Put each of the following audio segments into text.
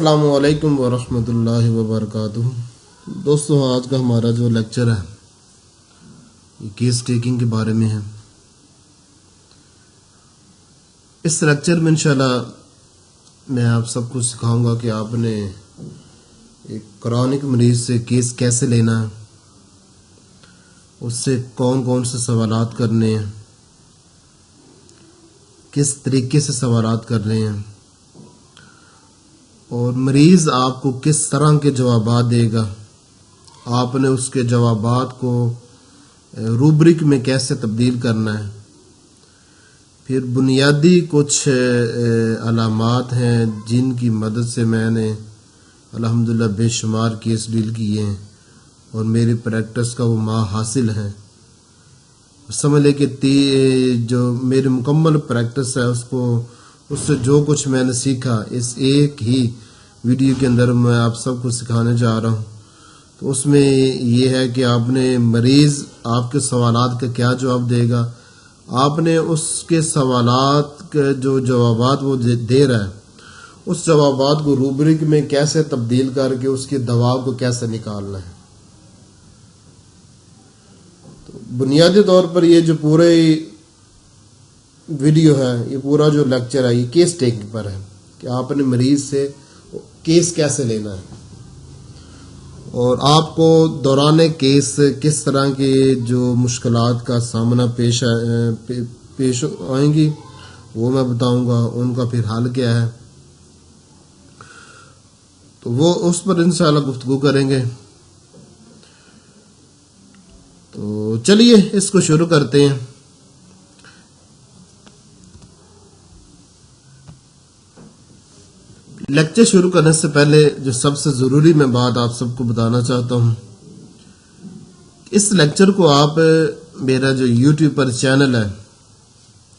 السلام علیکم ورحمۃ اللہ وبرکاتہ۔ دوستوں، آج کا ہمارا جو لیکچر ہے یہ کیس ٹیکنگ کے بارے میں ہے۔ اس لیکچر میں انشاءاللہ میں آپ سب کو سکھاؤں گا کہ آپ نے ایک کرونک مریض سے کیس کیسے لینا ہے، اس سے کون کون سے سوالات کرنے ہیں، کس طریقے سے سوالات کر رہے ہیں، اور مریض آپ کو کس طرح کے جوابات دے گا، آپ نے اس کے جوابات کو روبرک میں کیسے تبدیل کرنا ہے۔ پھر بنیادی کچھ علامات ہیں جن کی مدد سے میں نے الحمدللہ بے شمار کیس ڈیل کیے ہیں اور میری پریکٹس کا وہ ماہ حاصل ہے۔ سمجھ لے کہ جو میری مکمل پریکٹس ہے اس سے جو کچھ میں نے سیکھا اس ایک ہی ویڈیو کے اندر میں آپ سب کو سکھانے جا رہا ہوں۔ تو اس میں یہ ہے کہ آپ نے مریض آپ کے سوالات کا کیا جواب دے گا، آپ نے اس کے سوالات کے جو جوابات وہ دے رہا ہے اس جوابات کو روبرک میں کیسے تبدیل کر کے اس کی دوا کو کیسے نکالنا ہے۔ تو بنیادی طور پر یہ جو پورے ویڈیو ہے، یہ پورا جو لیکچر ہے یہ کیس ٹیکنگ پر ہے کہ آپ نے مریض سے کیس کیسے لینا ہے اور آپ کو دوران کیس کس طرح کے جو مشکلات کا سامنا پیش آئیں گی وہ میں بتاؤں گا، ان کا پھر حل کیا ہے، تو وہ اس پر انشاءاللہ گفتگو کریں گے۔ تو چلیے اس کو شروع کرتے ہیں۔ لیکچر شروع کرنے سے پہلے جو سب سے ضروری میں بات آپ سب کو بتانا چاہتا ہوں، اس لیکچر کو آپ میرا جو یوٹیوب پر چینل ہے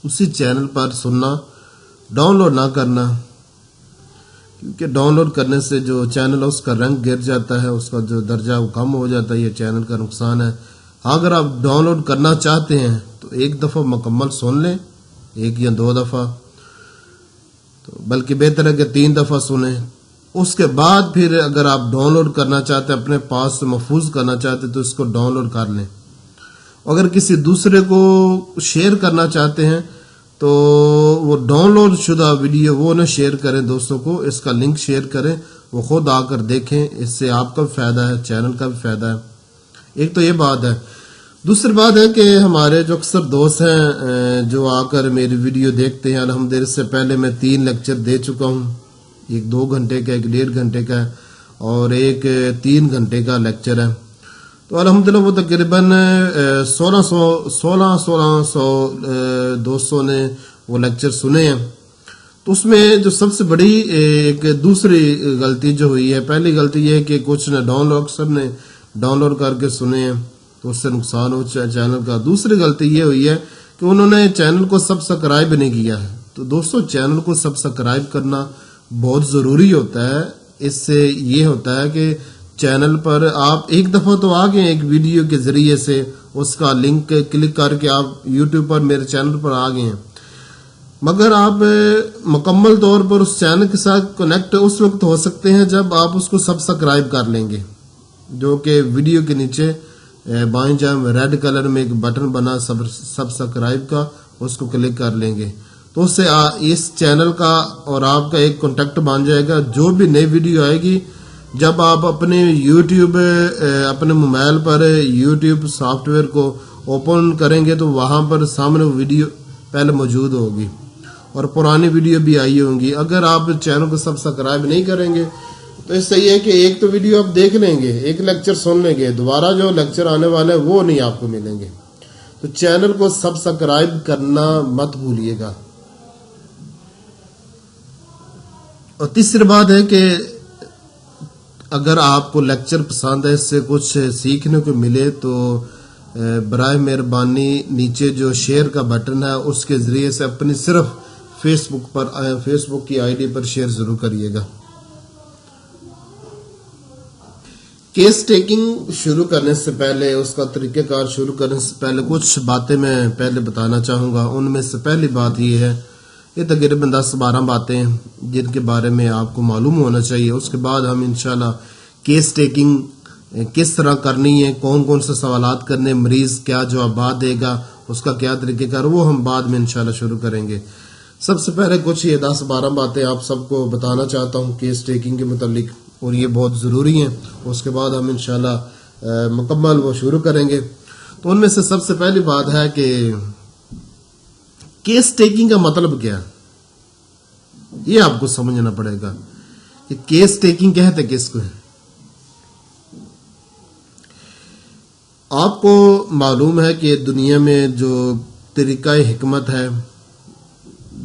اسی چینل پر سننا، ڈاؤن لوڈ نہ کرنا، کیونکہ ڈاؤن لوڈ کرنے سے جو چینل ہے اس کا رینک گر جاتا ہے، اس کا جو درجہ وہ کم ہو جاتا ہے، یہ چینل کا نقصان ہے۔ اگر آپ ڈاؤن لوڈ کرنا چاہتے ہیں تو ایک دفعہ مکمل سن لیں، ایک یا دو دفعہ، تو بلکہ بہتر ہے کہ 3 دفعہ سنیں۔ اس کے بعد پھر اگر آپ ڈاؤن لوڈ کرنا چاہتے ہیں، اپنے پاس سے محفوظ کرنا چاہتے ہیں، تو اس کو ڈاؤن لوڈ کر لیں۔ اگر کسی دوسرے کو شیئر کرنا چاہتے ہیں تو وہ ڈاؤن لوڈ شدہ ویڈیو وہ نہ شیئر کریں دوستوں کو، اس کا لنک شیئر کریں، وہ خود آ کر دیکھیں، اس سے آپ کا بھی فائدہ ہے، چینل کا بھی فائدہ ہے۔ ایک تو یہ بات ہے۔ دوسری بات ہے کہ ہمارے جو اکثر دوست ہیں جو آ کر میری ویڈیو دیکھتے ہیں، الحمدللہ اس سے پہلے میں 3 لیکچر دے چکا ہوں، ایک 2 گھنٹے کا، ایک 1.5 گھنٹے کا اور ایک 3 گھنٹے کا لیکچر ہے۔ تو الحمدللہ وہ تقریباً 1600 دوستوں نے وہ لیکچر سنے ہیں۔ تو اس میں جو سب سے بڑی ایک دوسری غلطی جو ہوئی ہے، پہلی غلطی یہ ہے کہ کچھ نے اکثر نے ڈاؤن لوڈ کر کے سنے ہیں تو اس سے نقصان ہو چینل کا۔ دوسری غلطی یہ ہوئی ہے کہ انہوں نے چینل کو سبسکرائب نہیں کیا ہے۔ تو دوستوں، چینل کو سبسکرائب کرنا بہت ضروری ہوتا ہے۔ اس سے یہ ہوتا ہے کہ چینل پر آپ ایک دفعہ تو آ گئے، ایک ویڈیو کے ذریعے سے اس کا لنک کلک کر کے آپ یوٹیوب پر میرے چینل پر آ گئے ہیں، مگر آپ مکمل طور پر اس چینل کے ساتھ کنیکٹ اس وقت ہو سکتے ہیں جب آپ اس کو سبسکرائب کر لیں گے، جو کہ ویڈیو کے نیچے بائیں جانب ریڈ کلر میں ایک بٹن بنا سبسکرائب کا، اس کو کلک کر لیں گے تو اس سے اس چینل کا اور آپ کا ایک کانٹیکٹ بن جائے گا۔ جو بھی نئی ویڈیو آئے گی، جب آپ اپنے یوٹیوب اپنے mobile per YouTube soft where کو اوپن کریں گے تو وہاں پر سامنے ویڈیو پہلے موجود ہوگی اور پرانی ویڈیو بھی آئی ہوں گی۔ اگر آپ چینل کو سبسکرائب نہیں کریں گے تو اس سے یہ ہے کہ ایک تو ویڈیو آپ دیکھ لیں گے، ایک لیکچر سن لیں گے، دوبارہ جو لیکچر آنے والے ہیں وہ نہیں آپ کو ملیں گے۔ تو چینل کو سبسکرائب کرنا مت بھولیے گا۔ اور تیسری بات ہے کہ اگر آپ کو لیکچر پسند ہے، اس سے کچھ سیکھنے کو ملے، تو برائے مہربانی نیچے جو شیئر کا بٹن ہے اس کے ذریعے سے اپنی صرف فیس بک کی آئی ڈی پر شیئر ضرور کریے گا۔ کیس ٹیکنگ شروع کرنے سے پہلے، اس کا طریقہ کار شروع کرنے سے پہلے کچھ باتیں میں پہلے بتانا چاہوں گا۔ ان میں سے پہلی بات یہ ہے یہ تقریباً 10-12 باتیں ہیں جن کے بارے میں آپ کو معلوم ہونا چاہیے. اس کے بعد ہم انشاءاللہ کیس ٹیکنگ کس طرح کرنی ہے، کون کون سے سوالات کرنے، مریض کیا جوابات دے گا، اس کا کیا طریقہ کار، وہ ہم بعد میں انشاءاللہ شروع کریں گے. سب سے پہلے کچھ یہ 10-12 باتیں آپ سب کو بتانا چاہتا ہوں کیس ٹیکنگ کے متعلق، اور یہ بہت ضروری ہیں. اس کے بعد ہم انشاءاللہ مکمل وہ شروع کریں گے. تو ان میں سے سب سے پہلی بات ہے کہ کیس ٹیکنگ کا مطلب کیا ہے. یہ آپ کو سمجھنا پڑے گا کہ کیس ٹیکنگ کہتے کس کو ہے. آپ کو معلوم ہے کہ دنیا میں جو طریقہ حکمت ہے،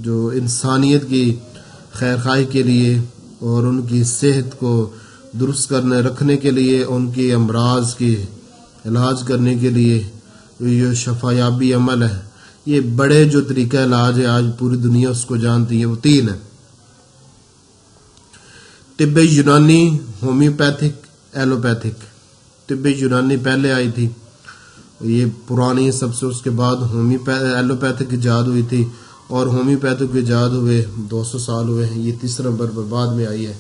جو انسانیت کی خیر خواہی کے لیے اور ان کی صحت کو درست کرنے رکھنے کے لیے، ان کی امراض کی علاج کرنے کے لیے یہ شفایابی عمل ہے، یہ بڑے جو طریقہ علاج ہے آج پوری دنیا اس کو جانتی ہے، وہ 3 ہیں: طب یونانی، ہومیوپیتھک، ایلوپیتھک. طب یونانی پہلے آئی تھی، یہ پرانی سب سے. اس کے بعد ایلوپیتھک ایجاد ہوئی تھی، اور ہومیوپیتھک ایجاد ہوئے 200 سال ہوئے ہیں. یہ تیسرا نمبر بعد میں آئی ہے.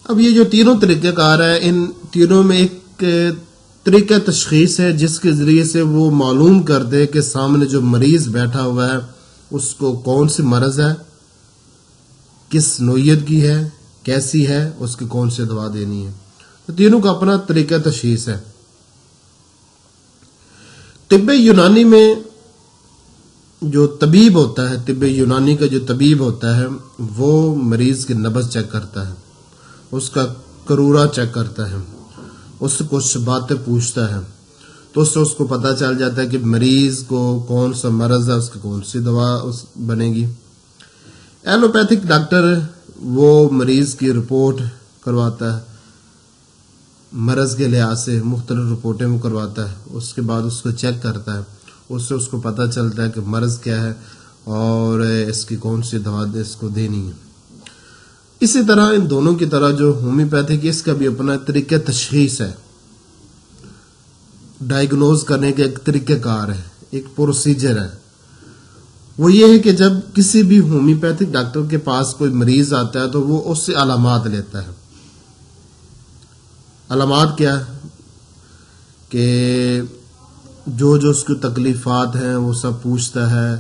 اب یہ جو تینوں طریقہ کار ہے، ان تینوں میں ایک طریقہ تشخیص ہے جس کے ذریعے سے وہ معلوم کر دے کہ سامنے جو مریض بیٹھا ہوا ہے اس کو کون سی مرض ہے، کس نوعیت کی ہے، کیسی ہے، اس کی کون سی دوا دینی ہے. تو تینوں کا اپنا طریقہ تشخیص ہے. طب یونانی میں جو طبیب ہوتا ہے، طب یونانی کا جو طبیب ہوتا ہے، وہ مریض کی نبض چیک کرتا ہے، اس کا کرورا چیک کرتا ہے، اس سے کچھ باتیں پوچھتا ہے، تو اس سے اس کو پتہ چل جاتا ہے کہ مریض کو کون سا مرض ہے، اس کی کون سی دوا بنے گی. ایلوپیتھک ڈاکٹر وہ مریض کی رپورٹ کرواتا ہے، مرض کے لحاظ سے مختلف رپورٹیں وہ کرواتا ہے، اس کے بعد اس کو چیک کرتا ہے، اس سے اس کو پتہ چلتا ہے کہ مرض کیا ہے اور اس کی کون سی دوا اس کو دینی ہے. اسی طرح ان دونوں کی طرح جو ہومیوپیتھک، اس کا بھی اپنا طریقہ تشخیص ہے، ڈائیگنوز کرنے کا ایک طریقہ کار ہے، ایک پروسیجر ہے. وہ یہ ہے کہ جب کسی بھی ہومیوپیتھک ڈاکٹر کے پاس کوئی مریض آتا ہے تو وہ اس سے علامات لیتا ہے. علامات کیا ہے کہ جو اس کی تکلیفات ہیں وہ سب پوچھتا ہے،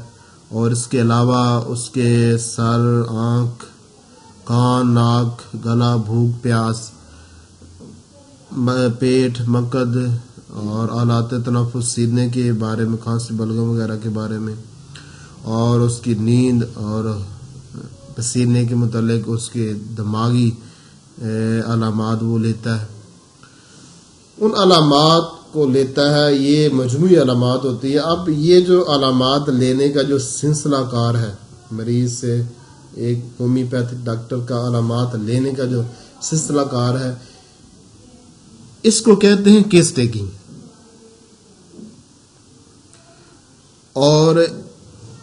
اور اس کے علاوہ اس کے سر، آنکھ، کان، ناک، گلا، بھوک، پیاس، پیٹ، مقعد اور آلات تنفس، سینے کے بارے میں، کھانسی، بلغم وغیرہ کے بارے میں، اور اس کی نیند اور پسینے کے متعلق اس کے دماغی علامات وہ لیتا ہے. ان علامات کو لیتا ہے، یہ مجموعی علامات ہوتی ہے. اب یہ جو علامات لینے کا جو سلسلہ کار ہے مریض سے، ایک ہومیوپیتھک ڈاکٹر کا علامات لینے کا جو سلسلہ کار ہے، اس کو کہتے ہیں کیس ٹیکنگ. اور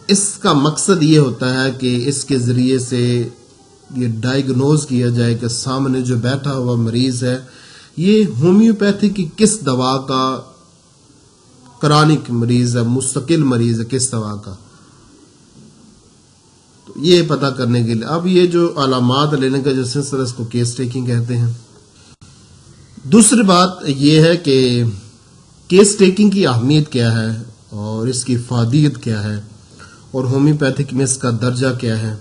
اس کا مقصد یہ ہوتا ہے کہ اس کے ذریعے سے یہ ڈائیگنوز کیا جائے کہ سامنے جو بیٹھا ہوا مریض ہے یہ ہومیوپیتھی کی کس دوا کا کرانک مریض ہے، مستقل مریض ہے، کس دوا کا. تو یہ پتہ کرنے کے لیے اب یہ جو علامات لینے کا جو سلسلہ، اس کو کیس ٹیکنگ کہتے ہیں. دوسری بات یہ ہے کہ کیس ٹیکنگ کی اہمیت کیا ہے اور اس کی افادیت کیا ہے، اور ہومیوپیتھک میں اس کا درجہ کیا ہے.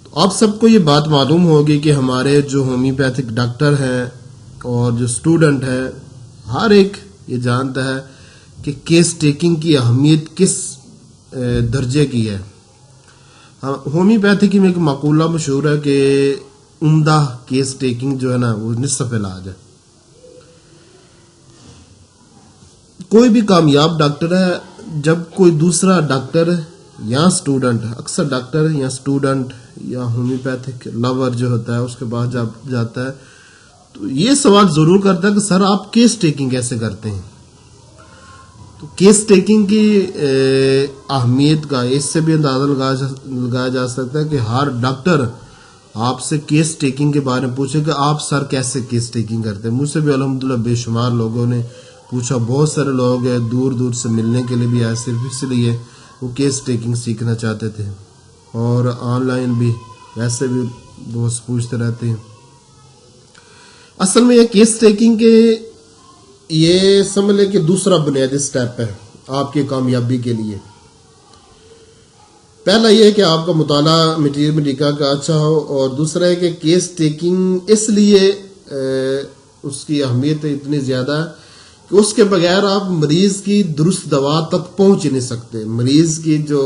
تو آپ سب کو یہ بات معلوم ہوگی کہ ہمارے جو ہومیوپیتھک ڈاکٹر ہیں اور جو اسٹوڈنٹ ہیں، ہر ایک یہ جانتا ہے کہ کیس ٹیکنگ کی اہمیت کس درجے کی ہے. ہومیوپیتھی میں ایک مقولہ مشہور ہے کہ عمدہ کیس ٹیکنگ جو ہے نا وہ نصف علاج ہے. کوئی بھی کامیاب ڈاکٹر ہے، جب کوئی دوسرا ڈاکٹر یا اسٹوڈنٹ، اکثر ڈاکٹر یا اسٹوڈنٹ یا ہومیوپیتھک لور جو ہوتا ہے اس کے بعد جب جاتا ہے تو یہ سوال ضرور کرتا ہے کہ سر آپ کیس ٹیکنگ کیسے کرتے ہیں. تو کیس ٹیکنگ کی اہمیت کا اس سے بھی اندازہ لگایا جا سکتا ہے کہ ہر ڈاکٹر آپ سے کیس ٹیکنگ کے بارے میں پوچھے کہ آپ سر کیسے کیس ٹیکنگ کرتے ہیں. مجھ سے بھی الحمدللہ بے شمار لوگوں نے پوچھا، بہت سارے لوگ ہیں دور دور سے ملنے کے لیے بھی آئے صرف اس لیے وہ کیس ٹیکنگ سیکھنا چاہتے تھے، اور آن لائن بھی ویسے بھی دوست پوچھتے رہتے ہیں۔ اصل میں یہ کیس ٹیکنگ کے یہ سمجھ لے کہ دوسرا بنیادی سٹیپ ہے آپ کی کامیابی کے لیے۔ پہلا یہ ہے کہ آپ کا مطالعہ میڈیکا کا اچھا ہو، اور دوسرا ہے کہ کیس ٹیکنگ اس لیے اس کی اہمیت اتنی زیادہ ہے کہ اس کے بغیر آپ مریض کی درست دوا تک پہنچ ہی نہیں سکتے۔ مریض کی جو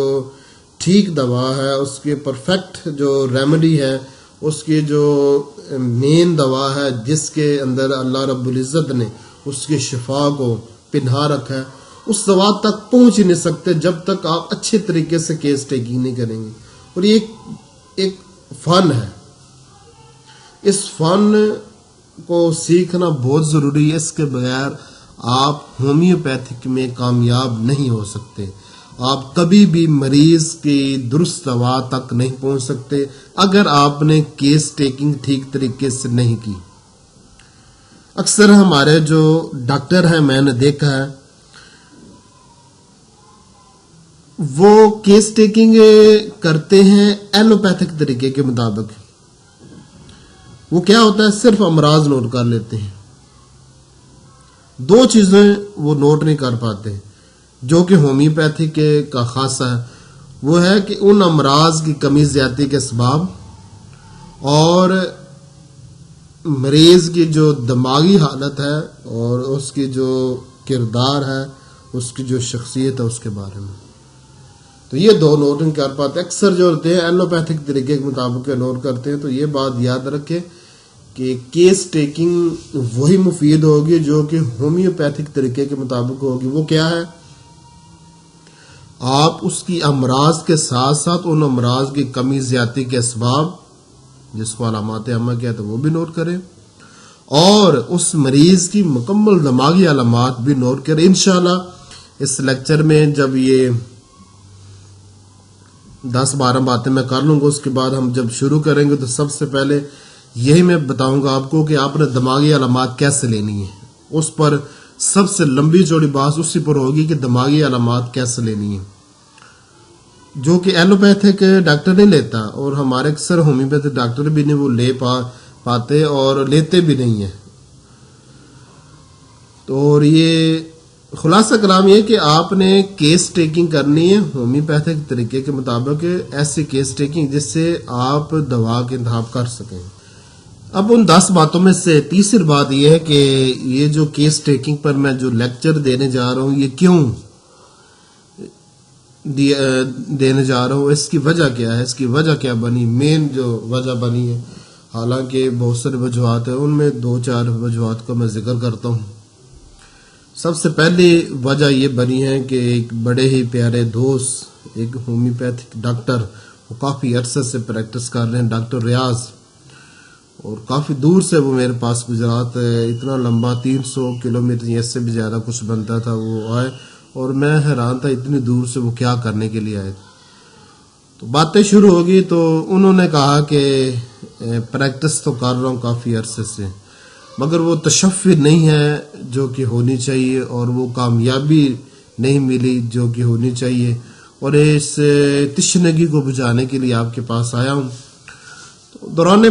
ٹھیک دوا ہے، اس کے پرفیکٹ جو ریمیڈی ہے، اس کی جو مین دوا ہے جس کے اندر اللہ رب العزت نے اس کی شفا کو پنہا رکھا ہے، اس دوا تک پہنچ ہی نہیں سکتے جب تک آپ اچھے طریقے سے کیس ٹیکنگ نہیں کریں گے۔ اور یہ ایک فن ہے، اس فن کو سیکھنا بہت ضروری ہے۔ اس کے بغیر آپ ہومیوپیتھک میں کامیاب نہیں ہو سکتے، آپ کبھی بھی مریض کی درست دوا تک نہیں پہنچ سکتے اگر آپ نے کیس ٹیکنگ ٹھیک طریقے سے نہیں کی۔ اکثر ہمارے جو ڈاکٹر ہیں، میں نے دیکھا ہے، وہ کیس ٹیکنگ کرتے ہیں ایلوپیتھک طریقے کے مطابق۔ وہ کیا ہوتا ہے، صرف امراض نوٹ کر لیتے ہیں، دو چیزیں وہ نوٹ نہیں کر پاتے جو کہ ہومیوپیتھک کا خاصہ ہے۔ وہ ہے کہ ان امراض کی کمی زیادتی کے اسباب اور مریض کی جو دماغی حالت ہے اور اس کی جو کردار ہے، اس کی جو شخصیت ہے، اس کے بارے میں۔ تو یہ دو نوٹ نہیں کر پاتے۔ اکثر جو ہوتے ہیں ایلوپیتھک طریقے کے مطابق نوٹ کرتے ہیں۔ تو یہ بات یاد رکھیں کہ کیس ٹیکنگ وہی مفید ہوگی جو کہ ہومیوپیتھک طریقے کے مطابق ہوگی۔ وہ کیا ہے، آپ اس کی امراض کے ساتھ ساتھ ان امراض کی کمی زیادتی کے اسباب، جس کو علامات عامہ کہتے ہیں، وہ بھی نوٹ کریں، اور اس مریض کی مکمل دماغی علامات بھی نوٹ کریں۔ انشاءاللہ اس لیکچر میں جب یہ 10-12 باتیں میں کر لوں گا، اس کے بعد ہم جب شروع کریں گے تو سب سے پہلے یہی میں بتاؤں گا آپ کو کہ آپ نے دماغی علامات کیسے لینی ہے۔ اس پر سب سے لمبی چوڑی بات اسی پر ہوگی کہ دماغی علامات کیسے لینی ہے، جو کہ ایلوپیتھک ڈاکٹر نہیں لیتا، اور ہمارے اکثر ہومیوپیتھک ڈاکٹر بھی نہیں وہ لے پاتے اور لیتے بھی نہیں ہیں۔ تو اور یہ خلاصہ کلام یہ کہ آپ نے کیس ٹیکنگ کرنی ہے ہومیوپیتھک طریقے کے مطابق، ایسی کیس ٹیکنگ جس سے آپ دوا کے انتخاب کر سکیں۔ اب ان 10 باتوں میں سے تیسری بات یہ ہے کہ یہ جو کیس ٹیکنگ پر میں جو لیکچر دینے جا رہا ہوں، یہ کیوں دینے جا رہا ہوں، اس کی وجہ کیا ہے، اس کی وجہ کیا بنی، مین جو وجہ بنی ہے، حالانکہ بہت سارے وجوہات ہیں، ان میں 2-4 وجوہات کا میں ذکر کرتا ہوں۔ سب سے پہلی وجہ یہ بنی ہے کہ ایک بڑے ہی پیارے دوست، ایک ہومیوپیتھک ڈاکٹر، وہ کافی عرصے سے پریکٹس کر رہے ہیں، ڈاکٹر ریاض، اور کافی دور سے وہ میرے پاس گجرات اتنا لمبا 300 کلومیٹر یا اس سے بھی زیادہ کچھ بنتا تھا، وہ آئے، اور میں حیران تھا اتنی دور سے وہ کیا کرنے کے لیے آئے۔ تو باتیں شروع ہوگی تو انہوں نے کہا کہ پریکٹس تو کر رہا ہوں کافی عرصے سے، مگر وہ تشفی نہیں ہے جو کہ ہونی چاہیے، اور وہ کامیابی نہیں ملی جو کہ ہونی چاہیے، اور اس تشنگی کو بجھانے کے لیے آپ کے پاس آیا ہوں۔ دوران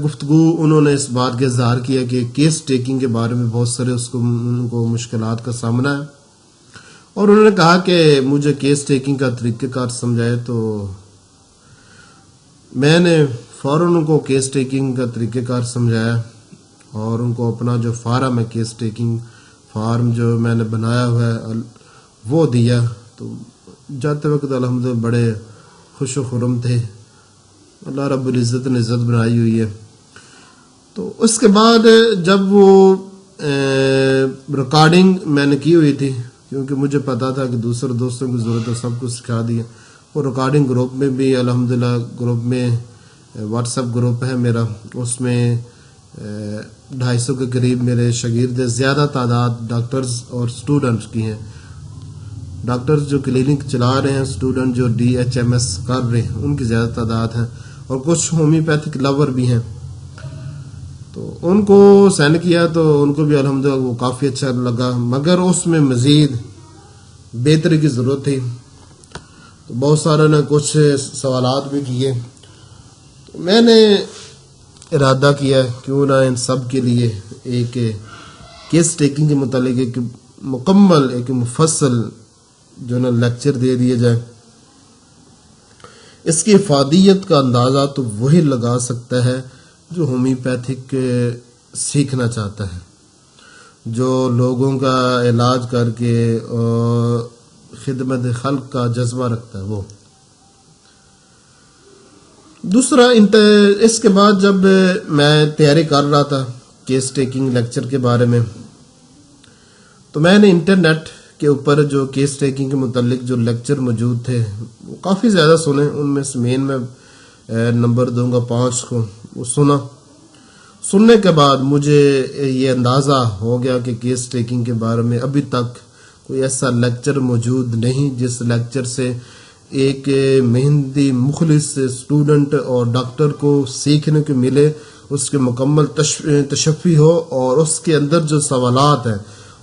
گفتگو انہوں نے اس بات کا اظہار کیا کہ کیس ٹیکنگ کے بارے میں بہت سارے ان کو مشکلات کا سامنا ہے، اور انہوں نے کہا کہ مجھے کیس ٹیکنگ کا طریقہ کار سمجھائے۔ تو میں نے فوراً ان کو کیس ٹیکنگ کا طریقہ کار سمجھایا، اور ان کو اپنا جو فارم ہے، کیس ٹیکنگ فارم جو میں نے بنایا ہوا ہے، وہ دیا۔ تو جاتے وقت الحمدللہ بڑے خوش و خرم تھے، اللہ رب العزت نے عزت بنائی ہوئی ہے۔ تو اس کے بعد جب وہ ریکارڈنگ میں نے کی ہوئی تھی، کیونکہ مجھے پتا تھا کہ دوسرے دوستوں کی ضرورت ہے، سب کچھ سکھا دیا، اور ریکارڈنگ گروپ میں بھی الحمدللہ، گروپ میں واٹس ایپ گروپ ہے میرا، اس میں 250 کے قریب میرے شاگرد، زیادہ تعداد ڈاکٹرز اور اسٹوڈنٹس کی ہیں، ڈاکٹرز جو کلینک چلا رہے ہیں، اسٹوڈنٹ جو DHMS کر رہے ہیں، ان کی زیادہ تعداد ہے، اور کچھ ہومیوپیتھک لور بھی ہیں۔ تو ان کو سینڈ کیا تو ان کو بھی الحمدللہ وہ کافی اچھا لگا، مگر اس میں مزید بہتری کی ضرورت تھی۔ تو بہت سارے نے کچھ سوالات بھی کیے، تو میں نے ارادہ کیا کیوں نہ ان سب کے لیے ایک کیس ٹیکنگ کے متعلق ایک مکمل ایک مفصل جو نا لیکچر دے دیا جائے. اس کی افادیت کا اندازہ تو وہی لگا سکتا ہے جو ہومیوپیتھک سیکھنا چاہتا ہے، جو لوگوں کا علاج کر کے اور خدمت خلق کا جذبہ رکھتا ہے وہ. دوسرا اس کے بعد جب میں تیاری کر رہا تھا کیس ٹیکنگ لیکچر کے بارے میں، تو میں نے انٹرنیٹ کے اوپر جو کیس ٹیکنگ کے متعلق جو لیکچر موجود تھے وہ کافی زیادہ سنے. ان میں سے مین میں نمبر دوں گا 5 کو. وہ سننے کے بعد مجھے یہ اندازہ ہو گیا کہ کیس ٹیکنگ کے بارے میں ابھی تک کوئی ایسا لیکچر موجود نہیں جس لیکچر سے ایک مہندی مخلص اسٹوڈنٹ اور ڈاکٹر کو سیکھنے کو ملے، اس کے مکمل تشفی ہو اور اس کے اندر جو سوالات ہیں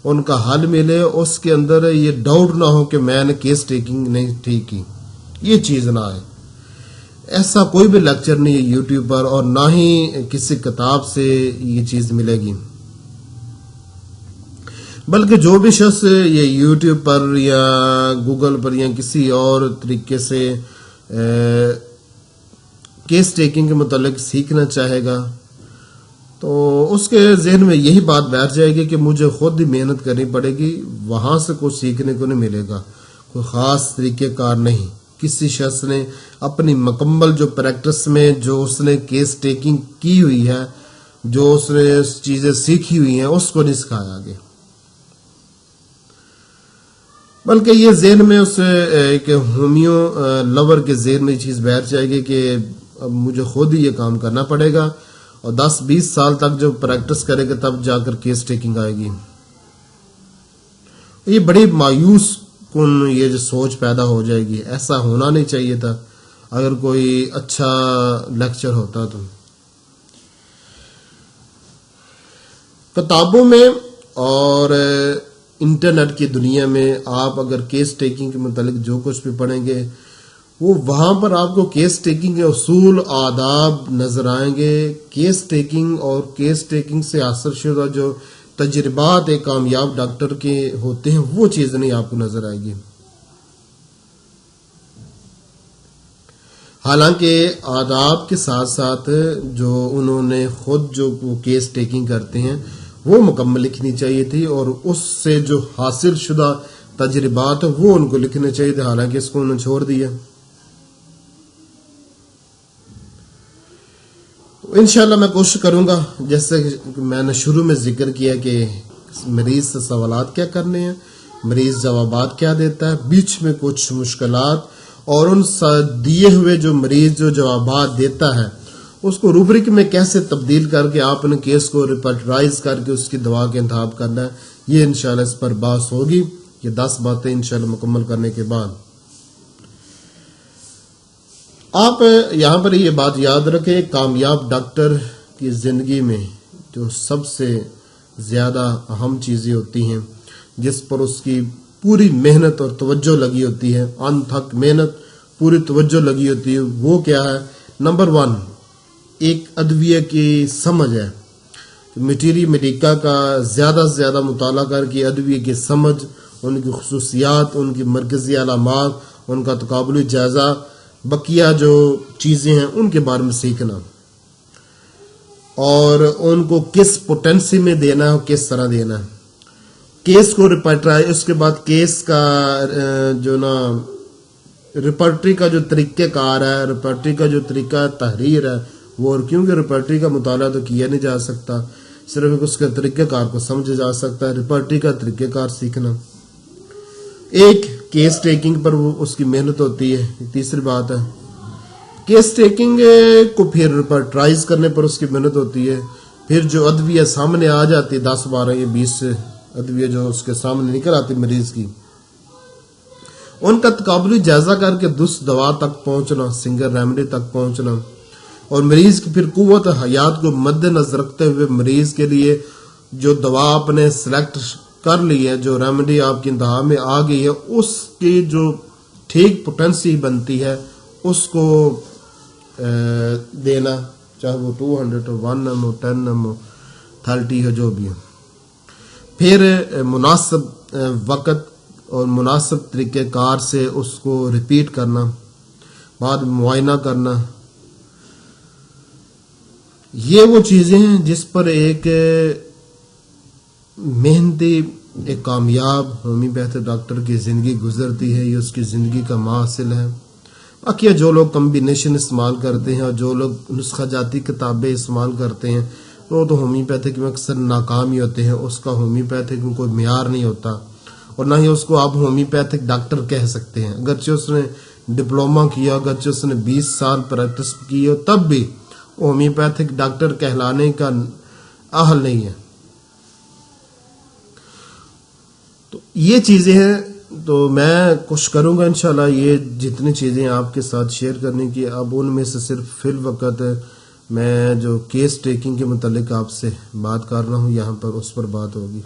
ان کا حل ملے، اس کے اندر یہ ڈاؤٹ نہ ہو کہ میں نے کیس ٹیکنگ نہیں ٹھیک کی، یہ چیز نہ آئے. ایسا کوئی بھی لیکچر نہیں ہے یوٹیوب پر، اور نہ ہی کسی کتاب سے یہ چیز ملے گی. بلکہ جو بھی شخص یہ یوٹیوب پر یا گوگل پر یا کسی اور طریقے سے کیس ٹیکنگ کے متعلق سیکھنا چاہے گا تو اس کے ذہن میں یہی بات بیٹھ جائے گی کہ مجھے خود ہی محنت کرنی پڑے گی، وہاں سے کچھ سیکھنے کو نہیں ملے گا، کوئی خاص طریقہ کار نہیں. کسی شخص نے اپنی مکمل جو پریکٹس میں جو اس نے کیس ٹیکنگ کی ہوئی ہے، جو اس نے چیزیں سیکھی ہوئی ہیں، اس کو نہیں سکھایا آگے. بلکہ یہ ذہن میں اس ایک ہومیو لور کے ذہن میں یہ چیز بیٹھ جائے گی کہ اب مجھے خود ہی یہ کام کرنا پڑے گا، اور 10-20 سال تک جو پریکٹس کرے گا تب جا کر کیس ٹیکنگ آئے گی. یہ بڑی مایوس کن یہ جو سوچ پیدا ہو جائے گی. ایسا ہونا نہیں چاہیے تھا. اگر کوئی اچھا لیکچر ہوتا تو کتابوں میں اور انٹرنیٹ کی دنیا میں آپ اگر کیس ٹیکنگ کے متعلق جو کچھ بھی پڑھیں گے وہ وہاں پر آپ کو کیس ٹیکنگ کے اصول آداب نظر آئیں گے. کیس ٹیکنگ اور کیس ٹیکنگ سے حاصل شدہ جو تجربات ایک کامیاب ڈاکٹر کے ہوتے ہیں وہ چیز نہیں آپ کو نظر آئے گی. حالانکہ آداب کے ساتھ ساتھ جو انہوں نے خود جو کیس ٹیکنگ کرتے ہیں وہ مکمل لکھنی چاہیے تھی، اور اس سے جو حاصل شدہ تجربات وہ ان کو لکھنے چاہیے تھے، حالانکہ اس کو انہوں نے چھوڑ دیا. انشاءاللہ میں کوشش کروں گا، جیسے میں نے شروع میں ذکر کیا کہ مریض سے سوالات کیا کرنے ہیں، مریض جوابات کیا دیتا ہے، بیچ میں کچھ مشکلات، اور ان دیے ہوئے جو مریض جو جوابات دیتا ہے اس کو روبرک میں کیسے تبدیل کر کے آپ نے کیس کو ریپرٹرائز کر کے اس کی دوا کا انتخاب کرنا ہے. یہ انشاءاللہ اس پر بحث ہوگی. یہ 10 باتیں انشاءاللہ مکمل کرنے کے بعد آپ یہاں پر یہ بات یاد رکھیں، کامیاب ڈاکٹر کی زندگی میں جو سب سے زیادہ اہم چیزیں ہوتی ہیں جس پر اس کی پوری محنت اور توجہ لگی ہوتی ہے، انتھک محنت پوری توجہ لگی ہوتی ہے، وہ کیا ہے؟ نمبر 1 ایک ادویہ کی سمجھ ہے. میٹیری میڈیکا کا زیادہ سے زیادہ مطالعہ کر کے ادویہ کی سمجھ، ان کی خصوصیات، ان کی مرکزی علامات، ان کا تقابلی جائزہ، بقیہ جو چیزیں ہیں ان کے بارے میں سیکھنا، اور ان کو کس پوٹینسی میں دینا ہے، کس طرح دینا ہے. کیس کو ریپرٹرائی، اس کے بعد کیس کا جو نا ریپرٹری کا جو طریقہ کار ہے، ریپرٹری کا جو طریقہ تحریر ہے وہ، اور کیونکہ ریپرٹری کا مطالعہ تو کیا نہیں جا سکتا، صرف اس کے طریقہ کار کو سمجھا جا سکتا ہے. ریپرٹری کا طریقہ کار سیکھنا، ایک کیس ٹیکنگ پر وہ اس کی محنت ہوتی ہے. تیسری بات ہے کیس ٹیکنگ کو پھر ریپرٹرائز کرنے پر اس کی محنت ہوتی ہے. پھر جو ادویہ سامنے آ جاتی 10 12 یا 20 ادویہ جو اس کے سامنے نکل آتی مریض کی، ان کا تقابلی جائزہ کر کے درست دوا تک پہنچنا، سنگل ریمیڈی تک پہنچنا، اور مریض کی پھر قوت حیات کو مد نظر رکھتے ہوئے مریض کے لیے جو دوا آپ نے سلیکٹ کر لی ہے، جو ریمیڈی آپ کی انتہا میں آ گئی ہے، اس کی جو ٹھیک پوٹینسی بنتی ہے اس کو دینا، چاہے وہ 200 ہو، 1 ہو، 10 ہو، 30 ہو، جو بھی ہو. پھر مناسب وقت اور مناسب طریقہ کار سے اس کو ریپیٹ کرنا، بعد معائنہ کرنا. یہ وہ چیزیں ہیں جس پر ایک محنتی ایک کامیاب ہومیوپیتھک ڈاکٹر کی زندگی گزرتی ہے. یہ اس کی زندگی کا حاصل ہے. باقی جو لوگ کمبینیشن استعمال کرتے ہیں اور جو لوگ نسخہ جاتی کتابیں استعمال کرتے ہیں وہ تو ہومیوپیتھک میں اکثر ناکام ہی ہوتے ہیں. اس کا ہومیوپیتھک میں کوئی معیار نہیں ہوتا اور نہ ہی اس کو آپ ہومیوپیتھک ڈاکٹر کہہ سکتے ہیں. اگرچہ اس نے ڈپلومہ کیا، اگرچہ اس نے 20 سال پریکٹس کی ہو، تب بھی ہومیوپیتھک ڈاکٹر کہلانے کا اہل نہیں ہے. تو یہ چیزیں ہیں. تو میں کوشش کروں گا انشاءاللہ یہ جتنی چیزیں آپ کے ساتھ شیئر کرنے کی. اب ان میں سے صرف فی الوقت میں جو کیس ٹیکنگ کے متعلق آپ سے بات کر رہا ہوں یہاں پر، اس پر بات ہوگی.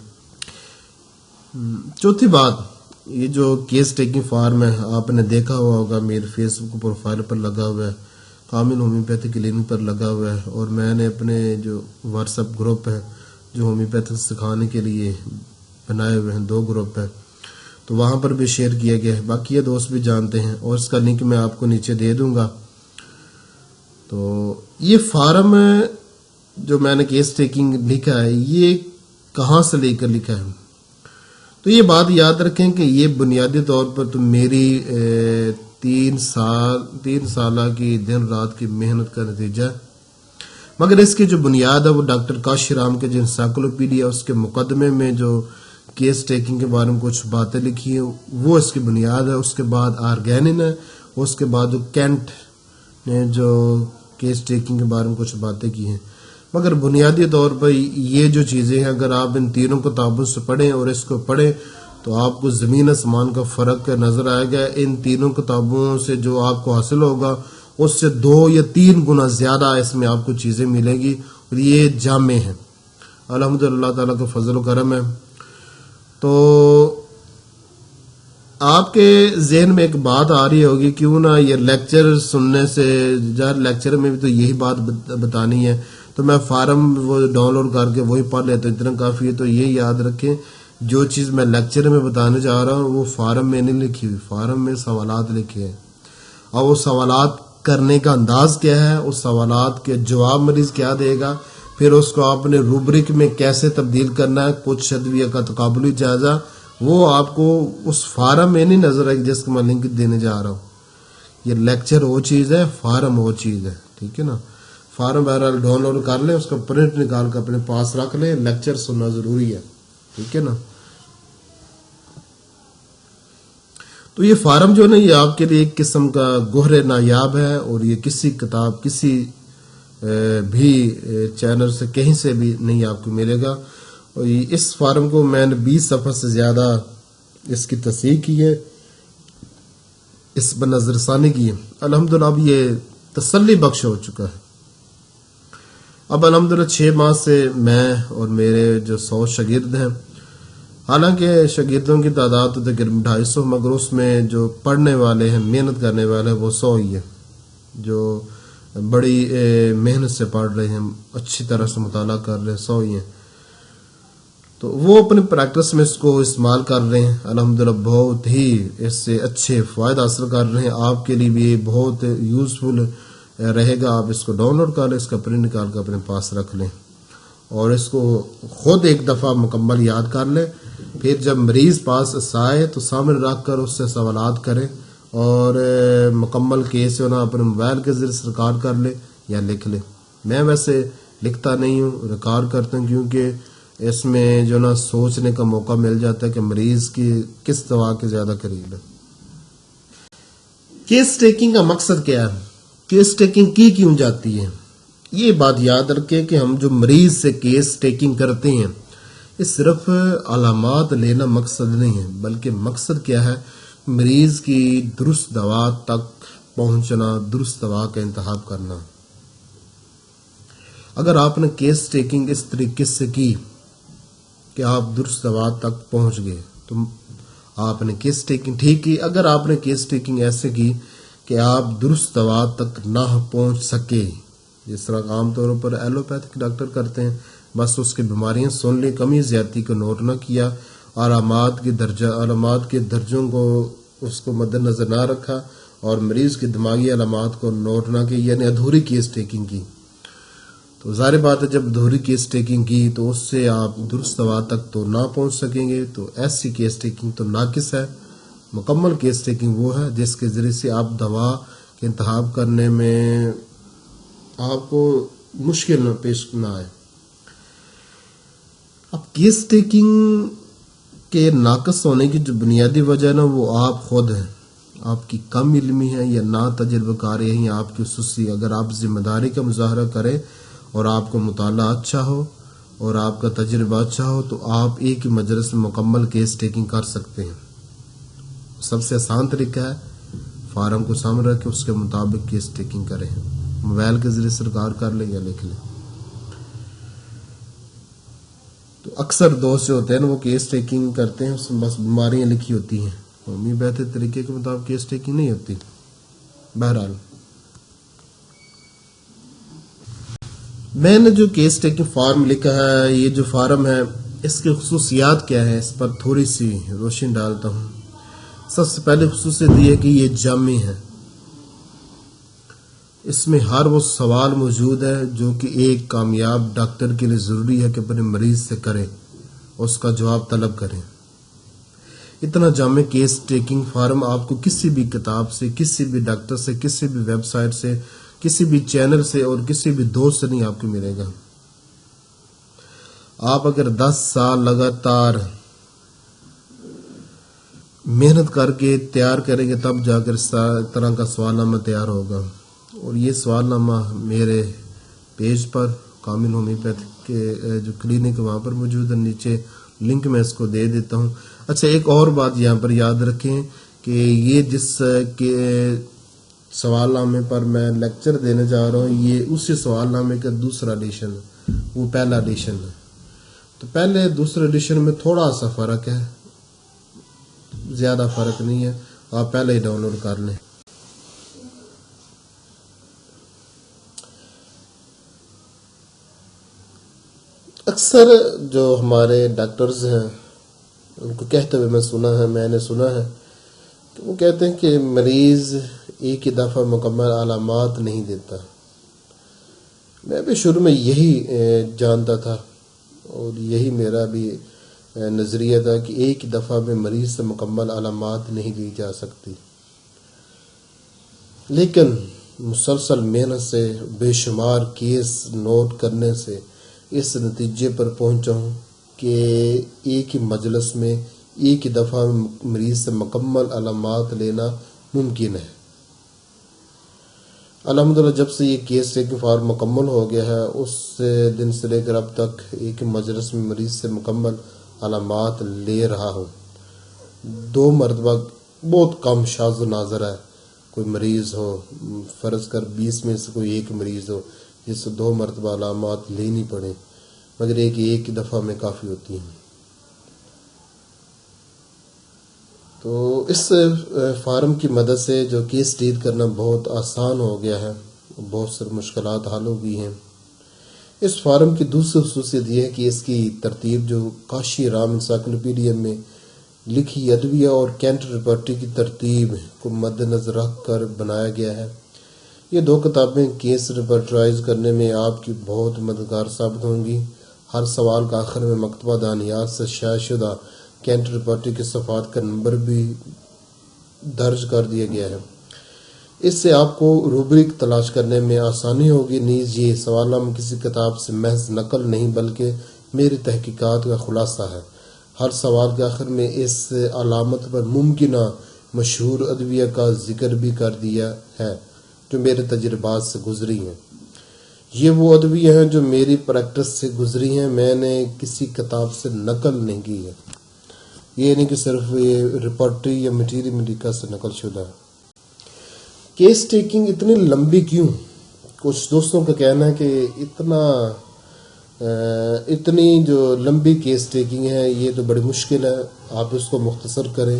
چوتھی بات، یہ جو کیس ٹیکنگ فارم ہے آپ نے دیکھا ہوا ہوگا، میرے فیس بک پروفائل پر لگا ہوا ہے، کامل ہومیوپیتھی کلینک پر لگا ہوا ہے، اور میں نے اپنے جو واٹس ایپ گروپ ہے جو ہومیوپیتھی سکھانے کے لیے بنائے ہوئے ہیں، 2 گروپ ہیں، تو وہاں پر بھی شیئر کیا گیا ہے. باقی یہ دوست بھی جانتے ہیں اور اس کا لنک میں آپ کو نیچے دے دوں گا. تو یہ فارم جو میں نے کیس ٹیکنگ لکھا ہے یہ کہاں سے لے کر لکھا ہے؟ تو یہ بات یاد رکھیں کہ یہ بنیادی طور پر تو میری 3 سالہ کی دن رات کی محنت کا نتیجہ ہے. مگر اس کی جو بنیاد ہے وہ ڈاکٹر کاشی رام کے جو انسائکلوپیڈیا اس کے مقدمے میں جو کیس ٹیکنگ کے بارے میں کچھ باتیں لکھی ہیں وہ اس کی بنیاد ہے. اس کے بعد آرگینن ہے، اس کے بعد جو کینٹ نے جو کیس ٹیکنگ کے بارے میں کچھ باتیں کی ہیں. مگر بنیادی طور پر یہ جو چیزیں ہیں اگر آپ ان تینوں کتابوں سے پڑھیں اور اس کو پڑھیں تو آپ کو زمین آسمان کا فرق نظر آئے گا. ان تینوں کتابوں سے جو آپ کو حاصل ہوگا اس سے 2 یا 3 گنا زیادہ اس میں آپ کو چیزیں ملیں گی اور یہ جامع ہیں. الحمدللہ تعالیٰ کا فضل و کرم ہے. تو آپ کے ذہن میں ایک بات آ رہی ہوگی کیوں نہ یہ لیکچر سننے سے، جہاں لیکچر میں بھی تو یہی بات بتانی ہے تو میں فارم وہ ڈاؤن لوڈ کر کے وہی پڑھ لیتا ہوں، اتنا کافی ہے. تو یہ یاد رکھیں جو چیز میں لیکچر میں بتانے جا رہا ہوں وہ فارم میں نہیں لکھی ہوئی، فارم میں سوالات لکھے ہیں اور وہ سوالات کرنے کا انداز کیا ہے، اس سوالات کے جواب مریض کیا دے گا، پھر اس کو آپ نے روبرک میں کیسے تبدیل کرنا ہے، کچھ شدویہ کا تقابلی جائزہ، وہ آپ کو اس فارم میں نہیں نظر آئے جس کو میں لنک دینے جا رہا ہوں. یہ لیکچر وہ چیز ہے، فارم وہ چیز ہے. ٹھیک ہے نا؟ فارم بہرحال ڈاؤن لوڈ کر لیں، اس کا پرنٹ نکال کر اپنے پاس رکھ لیں، لیکچر سننا ضروری ہے. ٹھیک ہے نا؟ تو یہ فارم جو ہے نا یہ آپ کے لیے ایک قسم کا گوہر نایاب ہے اور یہ کسی کتاب کسی بھی چینل سے کہیں سے بھی نہیں آپ کو ملے گا. اور اس فارم کو میں نے 20 صفحہ سے زیادہ اس کی تصحیح کی ہے، اس پر نظر ثانی کی ہے. الحمدللہ اب یہ تسلی بخش ہو چکا ہے. اب الحمدللہ 6 ماہ سے میں اور میرے جو 100 شاگرد ہیں، حالانکہ شاگردوں کی تعداد تو تقریباً 250، مگر اس میں جو پڑھنے والے ہیں، محنت کرنے والے ہیں وہ 100 ہی ہیں جو بڑی محنت سے پڑھ رہے ہیں، اچھی طرح سے مطالعہ کر رہے ہیں، 100 ہی ہیں. تو وہ اپنے پریکٹس میں اس کو استعمال کر رہے ہیں. الحمدللہ بہت ہی اس سے اچھے فوائد حاصل کر رہے ہیں. آپ کے لیے بھی یہ بہت یوزفل رہے گا. آپ اس کو ڈاؤن لوڈ کر لیں، اس کا پرنٹ نکال کر اپنے پاس رکھ لیں اور اس کو خود ایک دفعہ مکمل یاد کر لیں. پھر جب مریض پاس آئے تو سامنے رکھ کر اس سے سوالات کریں اور مکمل کیس جو نا اپنے موبائل کے ذریعے سے ریکارڈ کر لیں یا لکھ لیں. میں ویسے لکھتا نہیں ہوں، ریکارڈ کرتا ہوں کیونکہ اس میں جو نا سوچنے کا موقع مل جاتا ہے کہ مریض کی کس دوا کے زیادہ قریب ہے. کیس ٹیکنگ کا مقصد کیا ہے؟ کیس ٹیکنگ کی کیوں جاتی ہے؟ یہ بات یاد رکھیں کہ ہم جو مریض سے کیس ٹیکنگ کرتے ہیں یہ صرف علامات لینا مقصد نہیں ہے، بلکہ مقصد کیا ہے؟ مریض کی درست دوا تک پہنچنا، درست دوا کا انتخاب کرنا. اگر آپ نے کیس ٹیکنگ اس طریقے سے کی کہ آپ درست دوا تک پہنچ گئے تو آپ نے کیس ٹیکنگ ٹھیک کی. اگر آپ نے کیس ٹیکنگ ایسے کی کہ آپ درست دوا تک نہ پہنچ سکے، جس طرح عام طور پر ایلوپیتھک ڈاکٹر کرتے ہیں، بس اس کی بیماریاں سن لی، کمی زیادتی کو نوٹ نہ کیا، علامات کے درجوں کو اس کو مد نظر نہ رکھا اور مریض کی دماغی علامات کو نوٹ نہ کی، یعنی ادھوری کیس ٹیکنگ کی، تو ظاہر بات ہے جب ادھوری کیس ٹیکنگ کی تو اس سے آپ درست دوا تک تو نہ پہنچ سکیں گے. تو ایسی کیس ٹیکنگ تو ناقص ہے. مکمل کیس ٹیکنگ وہ ہے جس کے ذریعے سے آپ دوا کے انتخاب کرنے میں آپ کو مشکل پیش نہ آئے. اب کیس ٹیکنگ کے ناقص ہونے کی جو بنیادی وجہ ہے نا، وہ آپ خود ہیں. آپ کی کم علمی ہے یا نا تجربہ کاری ہے یا آپ کی خصوصی. اگر آپ ذمہ داری کا مظاہرہ کریں اور آپ کو مطالعہ اچھا ہو اور آپ کا تجربہ اچھا ہو تو آپ ایک ہی مجلس میں مکمل کیس ٹیکنگ کر سکتے ہیں. سب سے آسان طریقہ ہے فارم کو سامنے رکھ کے اس کے مطابق کیس ٹیکنگ کریں. موبائل کے ذریعے سرکار کر لیں یا لکھ لیں. تو اکثر دوست جو ہوتے ہیں نا وہ کیس ٹیکنگ کرتے ہیں، اس میں بس بیماریاں لکھی ہوتی ہیں، قومی بہتر طریقے کے مطابق کیس ٹیکنگ نہیں ہوتی. بہرحال میں نے جو کیس ٹیکنگ فارم لکھا ہے، یہ جو فارم ہے اس کی خصوصیات کیا ہے، اس پر تھوڑی سی روشنی ڈالتا ہوں. سب سے پہلے خصوصیت یہ ہے کہ یہ جامع ہے. اس میں ہر وہ سوال موجود ہے جو کہ ایک کامیاب ڈاکٹر کے لیے ضروری ہے کہ اپنے مریض سے کرے، اس کا جواب طلب کریں. اتنا جامع کیس ٹیکنگ فارم آپ کو کسی بھی کتاب سے، کسی بھی ڈاکٹر سے، کسی بھی ویب سائٹ سے، کسی بھی چینل سے اور کسی بھی دوست سے نہیں آپ کو ملے گا. آپ اگر 10 سال لگاتار محنت کر کے تیار کریں گے تب جا کر اس طرح کا سوال نامہ تیار ہوگا. اور یہ سوال نامہ میرے پیج پر کامل ہومیوپیتھک کے جو کلینک وہاں پر موجود ہے، نیچے لنک میں اس کو دے دیتا ہوں. اچھا، ایک اور بات یہاں پر یاد رکھیں کہ یہ جس کے سوال نامے پر میں لیکچر دینے جا رہا ہوں یہ اسی سوال نامے کا دوسرا ایڈیشن ہے، وہ پہلا ایڈیشن ہے. تو پہلے دوسرے ایڈیشن میں تھوڑا سا فرق ہے، زیادہ فرق نہیں ہے، آپ پہلے ہی ڈاؤن لوڈ کر لیں. اکثر جو ہمارے ڈاکٹرز ہیں ان کو کہتے ہوئے میں نے سنا ہے کہ وہ کہتے ہیں کہ مریض ایک ہی دفعہ مکمل علامات نہیں دیتا. میں بھی شروع میں یہی جانتا تھا اور یہی میرا بھی نظریہ تھا کہ ایک ہی دفعہ میں مریض سے مکمل علامات نہیں دی جا سکتی. لیکن مسلسل محنت سے، بے شمار کیس نوٹ کرنے سے اس نتیجے پر پہنچا ہوں کہ ایک ہی مجلس میں ایک ہی دفعہ مریض سے مکمل علامات لینا ممکن ہے. الحمدللہ جب سے یہ کیس ٹیکنگ فارم مکمل ہو گیا ہے اس دن سے لے کر اب تک ایک ہی مجلس میں مریض سے مکمل علامات لے رہا ہوں. 2 مرتبہ بہت کم شاذ و نادر ہے کوئی مریض ہو، فرض کر 20 میں سے کوئی ایک مریض ہو جس سے 2 مرتبہ علامات لینی پڑے، مگر ایک دفعہ میں کافی ہوتی ہیں. تو اس فارم کی مدد سے جو کیس ڈیل کرنا بہت آسان ہو گیا ہے، بہت ساری مشکلات حل ہو گئی ہیں. اس فارم کی دوسری خصوصیت یہ ہے کہ اس کی ترتیب جو کاشی رام انسائکلوپیڈیا میں لکھی ادویہ اور کینٹر ریپرٹری کی ترتیب کو مد نظر رکھ کر بنایا گیا ہے. یہ 2 کتابیں کیس ریپرٹرائز کرنے میں آپ کی بہت مددگار ثابت ہوں گی. ہر سوال کا آخر میں مکتبہ دانیات سے شائع شدہ کینٹر ریپرٹری کے صفحات کا نمبر بھی درج کر دیا گیا ہے. اس سے آپ کو روبرک تلاش کرنے میں آسانی ہوگی. نیز یہ سوال نامہ کسی کتاب سے محض نقل نہیں بلکہ میری تحقیقات کا خلاصہ ہے. ہر سوال کے آخر میں اس علامت پر ممکنہ مشہور ادویہ کا ذکر بھی کر دیا ہے جو میرے تجربات سے گزری ہیں. یہ وہ ادویہ ہیں جو میری پریکٹس سے گزری ہیں، میں نے کسی کتاب سے نقل نہیں کی ہے. یہ نہیں کہ صرف یہ ریپورٹری یا میٹیریل میڈیکا سے نقل شدہ ہے. کیس ٹیکنگ اتنی لمبی کیوں؟ کچھ دوستوں کا کہنا ہے کہ اتنا اتنی جو لمبی کیس ٹیکنگ ہے یہ تو بڑی مشکل ہے، آپ اس کو مختصر کریں۔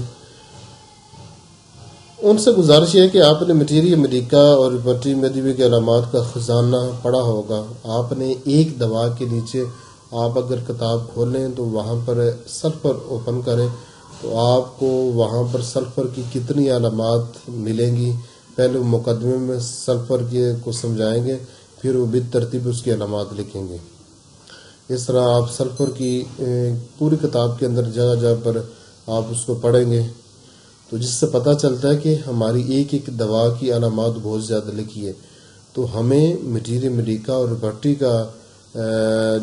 ان سے گزارش ہے کہ آپ نے میٹیری امریکہ اور ریپرٹری میڈیوی کے علامات کا خزانہ پڑھا ہوگا۔ آپ نے ایک دوا کے نیچے آپ اگر کتاب کھولیں تو وہاں پر سلفر اوپن کریں تو آپ کو وہاں پر سلفر کی کتنی علامات ملیں گی۔ پہلے وہ مقدمے میں سلفر کو سمجھائیں گے، پھر وہ بالترتیب اس کی علامات لکھیں گے۔ اس طرح آپ سلفر کی پوری کتاب کے اندر جگہ جگہ پر آپ اس کو پڑھیں گے تو جس سے پتہ چلتا ہے کہ ہماری ایک ایک دوا کی علامات بہت زیادہ لکھی ہے۔ تو ہمیں میٹیری امریکہ اور ریپرٹری کا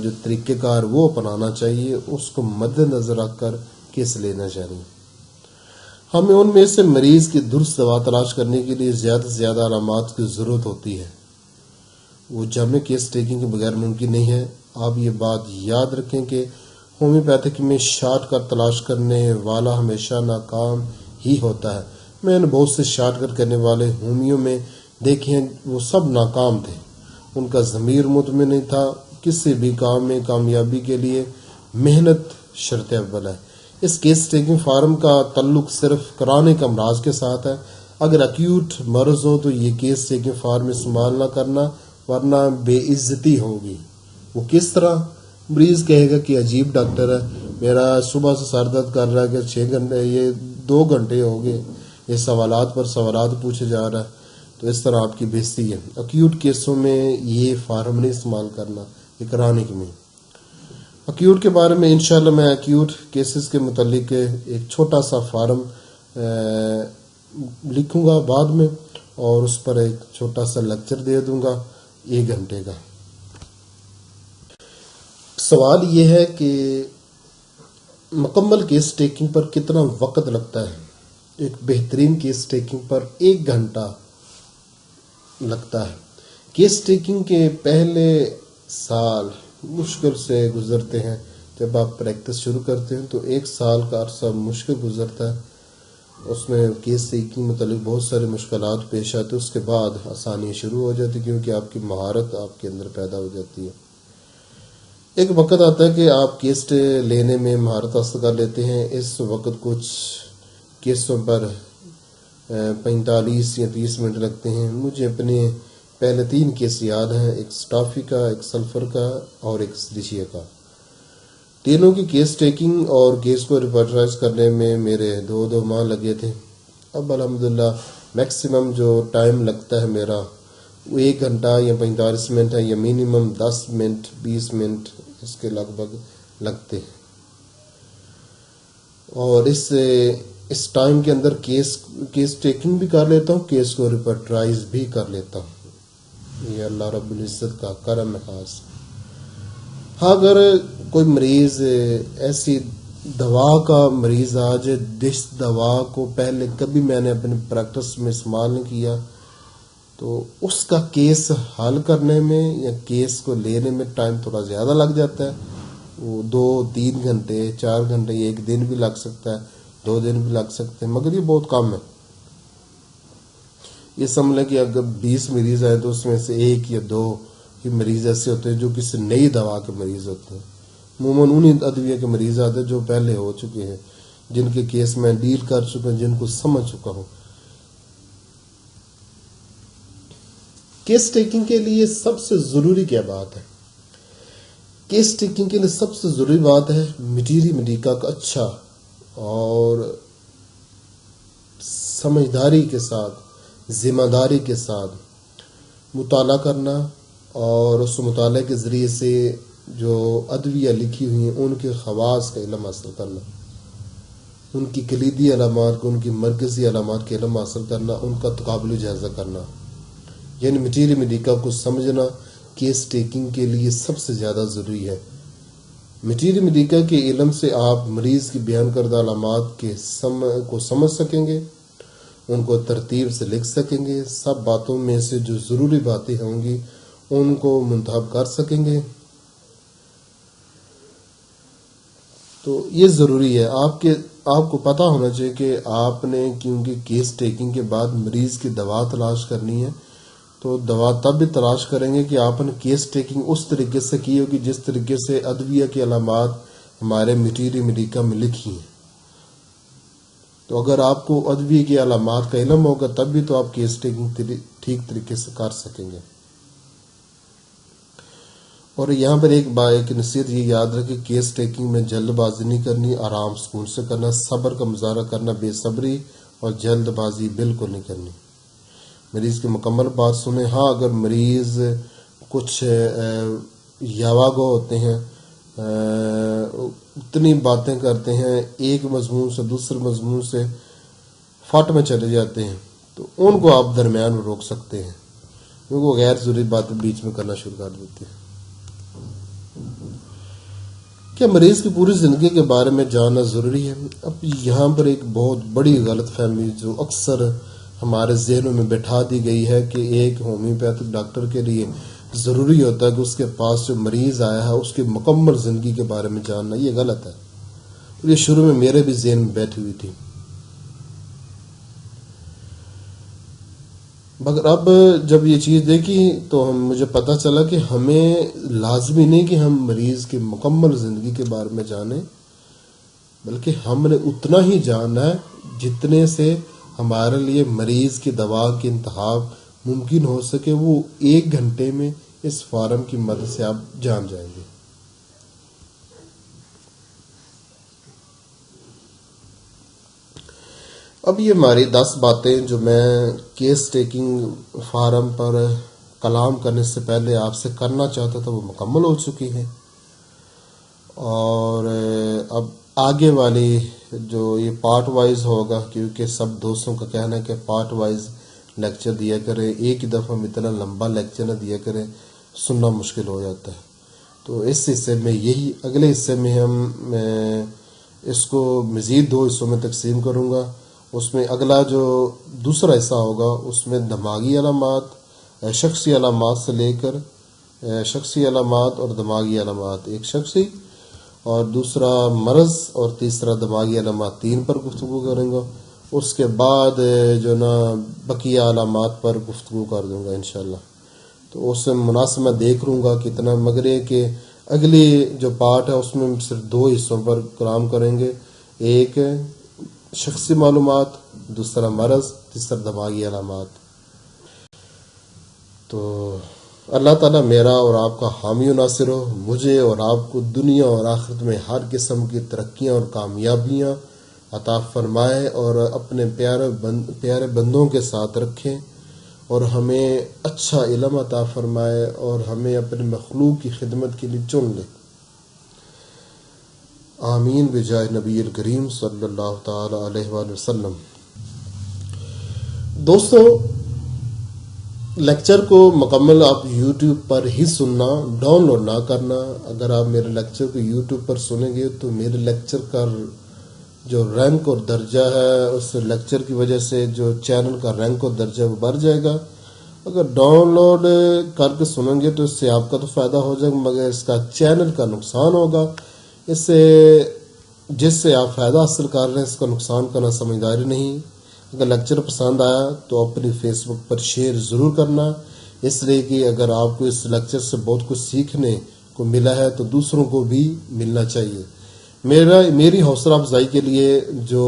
جو طریقہ کار وہ اپنانا چاہیے، اس کو مد نظر رکھ کر کیس لینا چاہیے۔ ہمیں ان میں سے مریض کی درست دوا تلاش کرنے کے لیے زیادہ سے زیادہ علامات کی ضرورت ہوتی ہے، وہ جامع کیس ٹیکنگ کے بغیر ممکن نہیں ہے۔ آپ یہ بات یاد رکھیں کہ ہومیوپیتھک میں شارٹ کٹ تلاش کرنے والا ہمیشہ ناکام ہی ہوتا ہے۔ میں نے بہت سے شارٹ کٹ کرنے والے ہومیو میں دیکھے ہیں، وہ سب ناکام تھے۔ ان کا ضمیر مطمئن نہیں تھا۔ کسی بھی کام میں کامیابی کے لیے محنت شرط اول ہے۔ اس کیس ٹیکنگ فارم کا تعلق صرف کرانک امراض کے ساتھ ہے۔ اگر ایکیوٹ مرض ہو تو یہ کیس ٹیکنگ فارم استعمال نہ کرنا، ورنہ بے عزتی ہوگی۔ وہ کس طرح؟ مریض کہے گا کہ عجیب ڈاکٹر ہے، میرا صبح سے سر درد کر رہا ہے کہ 6 گھنٹے یہ 2 گھنٹے ہو گئے، یہ سوالات پر سوالات پوچھے جا رہا ہے۔ تو اس طرح آپ کی بےعزتی ہے۔ ایکیوٹ کیسوں میں یہ فارم نہیں استعمال کرنا، یہ کرانک میں۔ ایکیوٹ کے بارے میں انشاءاللہ میں ایکیوٹ کیسز کے متعلق ایک چھوٹا سا فارم لکھوں گا بعد میں، اور اس پر ایک چھوٹا سا لیکچر دے دوں گا 1 گھنٹے کا۔ سوال یہ ہے کہ مکمل کیس ٹیکنگ پر کتنا وقت لگتا ہے؟ ایک بہترین کیس ٹیکنگ پر 1 گھنٹہ لگتا ہے۔ کیس ٹیکنگ کے پہلے سال مشکل سے گزرتے ہیں۔ جب آپ پریکٹس شروع کرتے ہیں تو 1 سال کا عرصہ مشکل گزرتا ہے، اس میں کیس ٹیکنگ متعلق بہت سارے مشکلات پیش آتے ہیں۔ اس کے بعد آسانی شروع ہو جاتی ہے کیونکہ آپ کی مہارت آپ کے اندر پیدا ہو جاتی ہے۔ ایک وقت آتا ہے کہ آپ کیس لینے میں مہارت حاصل کر لیتے ہیں۔ اس وقت کچھ کیسوں پر 45 یا 30 منٹ لگتے ہیں۔ مجھے اپنے پہلے 3 کیس یاد ہیں، ایک سٹافی کا، ایک سلفر کا اور ایک سریشیا کا۔ تینوں کی کیس ٹیکنگ اور کیس کو ریپرٹرائز کرنے میں میرے 2 ماہ لگے تھے۔ اب الحمدللہ میکسیمم جو ٹائم لگتا ہے میرا وہ 1 گھنٹہ یا 45 منٹ ہے، یا منیمم 10 منٹ 20 منٹ اس کے لگ بھگ لگتے ہیں۔ اور اس ٹائم کے اندر کیس ٹیکنگ بھی کر لیتا ہوں، کیس کو ریپرٹرائز بھی کر لیتا ہوں۔ یہ اللہ رب العزت کا کرم ہے خاص۔ ہاں، اگر کوئی مریض ایسی دوا کا مریض آ جائے جس دوا کو پہلے کبھی میں نے اپنے پریکٹس میں استعمال نہیں کیا، تو اس کا کیس حل کرنے میں یا کیس کو لینے میں ٹائم تھوڑا زیادہ لگ جاتا ہے۔ وہ 2-3 گھنٹے 4 گھنٹے، 1 دن بھی لگ سکتا ہے، 2 دن بھی لگ سکتے ہیں، مگر یہ بہت کم ہے۔ یہ سمجھ لیں کہ اگر 20 مریض آئے تو اس میں سے 1 یا 2 ہی مریض ایسے ہوتے ہیں جو کسی نئی دوا کے مریض ہوتے ہیں۔ عموماً انہیں ادویہ کے مریض آتے ہیں جو پہلے ہو چکے ہیں، جن کے کیس میں ڈیل کر چکا ہوں، جن کو سمجھ چکا ہوں۔ کیس ٹیکنگ کے لیے سب سے ضروری کیا بات ہے؟ کیس ٹیکنگ کے لیے سب سے ضروری بات ہے میٹیری امریکہ کا اچھا اور سمجھداری کے ساتھ، ذمہ داری کے ساتھ مطالعہ کرنا، اور اس مطالعے کے ذریعے سے جو ادویہ لکھی ہوئی ہیں ان کے خواص کا علم حاصل کرنا، ان کی کلیدی علامات کو، ان کی مرکزی علامات کے علم حاصل کرنا، ان کا تقابلی جائزہ کرنا، یعنی میٹیری امریکہ کو سمجھنا کیس ٹیکنگ کے لیے سب سے زیادہ ضروری ہے۔ میٹیری امریکہ کے علم سے آپ مریض کی بیان کردہ علامات کو سمجھ سکیں گے، ان کو ترتیب سے لکھ سکیں گے، سب باتوں میں سے جو ضروری باتیں ہوں گی ان کو منتخب کر سکیں گے۔ تو یہ ضروری ہے، آپ کو پتہ ہونا چاہیے کہ آپ نے، کیونکہ کیس ٹیکنگ کے بعد مریض کی دوا تلاش کرنی ہے، تو دوا تب بھی تلاش کریں گے کہ آپ نے کیس ٹیکنگ اس طریقے سے کی ہوگی جس طریقے سے ادویہ کی علامات ہمارے میٹیری میڈیکا میں لکھی ہیں. تو اگر آپ کو ادویہ کی علامات کا علم ہوگا تب بھی تو آپ کیس ٹیکنگ ٹھیک طریقے سے کر سکیں گے. اور یہاں پر ایک نصیحت یہ یاد رکھیں، کیس ٹیکنگ میں جلد بازی نہیں کرنی، آرام سکون سے کرنا، صبر کا مظاہرہ کرنا، بے صبری اور جلد بازی بالکل نہیں کرنی. مریض کی مکمل بات سنیں. ہاں اگر مریض کچھ یاواگو ہوتے ہیں، اتنی باتیں کرتے ہیں، ایک مضمون سے دوسرے مضمون سے فٹ میں چلے جاتے ہیں، تو ان کو آپ درمیان میں روک سکتے ہیں، کیونکہ وہ غیر ضروری باتیں بیچ میں کرنا شروع کر دیتے ہیں. کیا مریض کی پوری زندگی کے بارے میں جاننا ضروری ہے؟ اب یہاں پر ایک بہت بڑی غلط فہمی جو اکثر ہمارے ذہنوں میں بٹھا دی گئی ہے کہ ایک ہومیوپیتھک ڈاکٹر کے لیے ضروری ہوتا ہے کہ اس کے پاس جو مریض آیا ہے اس کی مکمل زندگی کے بارے میں جاننا. یہ غلط ہے. یہ شروع میں میرے بھی ذہن میں بیٹھی ہوئی تھی، مگر اب جب یہ چیز دیکھی تو مجھے پتہ چلا کہ ہمیں لازمی نہیں کہ ہم مریض کی مکمل زندگی کے بارے میں جانیں، بلکہ ہم نے اتنا ہی جاننا ہے جتنے سے ہمارے لیے مریض کی دوا کی انتخاب ممکن ہو سکے. وہ 1 گھنٹے میں اس فارم کی مدد سے آپ جان جائیں گے. اب یہ ہماری 10 باتیں جو میں کیس ٹیکنگ فارم پر کلام کرنے سے پہلے آپ سے کرنا چاہتا تھا وہ مکمل ہو چکی ہیں. اور اب آگے والی جو یہ پارٹ وائز ہوگا، کیونکہ سب دوستوں کا کہنا ہے کہ پارٹ وائز لیکچر دیا کریں، ایک ہی دفعہ میں اتنا لمبا لیکچر نہ دیا کریں، سننا مشکل ہو جاتا ہے. تو اس حصے میں یہی، اگلے حصے میں میں اس کو مزید 2 حصوں میں تقسیم کروں گا. اس میں اگلا جو دوسرا حصہ ہوگا اس میں دماغی علامات، شخصی علامات سے لے کر شخصی علامات اور دماغی علامات، ایک شخصی اور دوسرا مرض اور تیسرا دماغی علامات، 3 پر گفتگو کریں گا. اس کے بعد جو نا بقیہ علامات پر گفتگو کر دوں گا انشاءاللہ. تو اس سے مناسب میں دیکھ لوں گا کتنا، مگر یہ کہ اگلی جو پارٹ ہے اس میں صرف 2 حصوں پر کلام کریں گے، ایک شخصی معلومات، دوسرا مرض، تیسرا دماغی علامات. تو اللہ تعالیٰ میرا اور آپ کا حامی و ناصر ہو، مجھے اور آپ کو دنیا اور آخرت میں ہر قسم کی ترقیاں اور کامیابیاں عطا فرمائے اور اپنے پیارے بندوں کے ساتھ رکھیں اور ہمیں اچھا علم عطا فرمائے اور ہمیں اپنے مخلوق کی خدمت کے لیے چن لے. آمین بجائے نبی الکریم صلی اللہ تعالی علیہ وآلہ وسلم. دوستو، لیکچر کو مکمل آپ یوٹیوب پر ہی سننا، ڈاؤن لوڈ نہ کرنا. اگر آپ میرے لیکچر کو یوٹیوب پر سنیں گے تو میرے لیکچر کا جو رینک اور درجہ ہے اس لیکچر کی وجہ سے جو چینل کا رینک اور درجہ وہ بڑھ جائے گا. اگر ڈاؤن لوڈ کر کے سنیں گے تو اس سے آپ کا تو فائدہ ہو جائے گا، مگر اس کا چینل کا نقصان ہوگا. اس سے جس سے آپ فائدہ حاصل کر رہے ہیں اس کا نقصان کرنا سمجھداری نہیں. اگر لیکچر پسند آیا تو اپنی فیس بک پر شیئر ضرور کرنا، اس لیے کہ اگر آپ کو اس لیکچر سے بہت کچھ سیکھنے کو ملا ہے تو دوسروں کو بھی ملنا چاہیے. میری حوصلہ افزائی کے لیے جو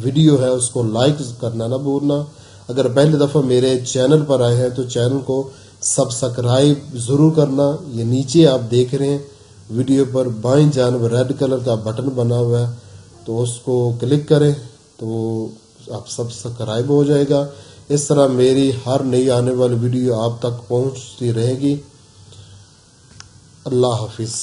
ویڈیو ہے اس کو لائک کرنا نہ بھولنا. اگر پہلی دفعہ میرے چینل پر آئے ہیں تو چینل کو سبسکرائب ضرور کرنا. یہ نیچے آپ دیکھ رہے ہیں ویڈیو پر بائیں جانب ریڈ کلر کا بٹن بنا ہوا ہے، تو اس کو کلک کریں تو آپ سبسکرائب ہو جائے گا. اس طرح میری ہر نئی آنے والی ویڈیو آپ تک پہنچتی رہے گی. اللہ حافظ.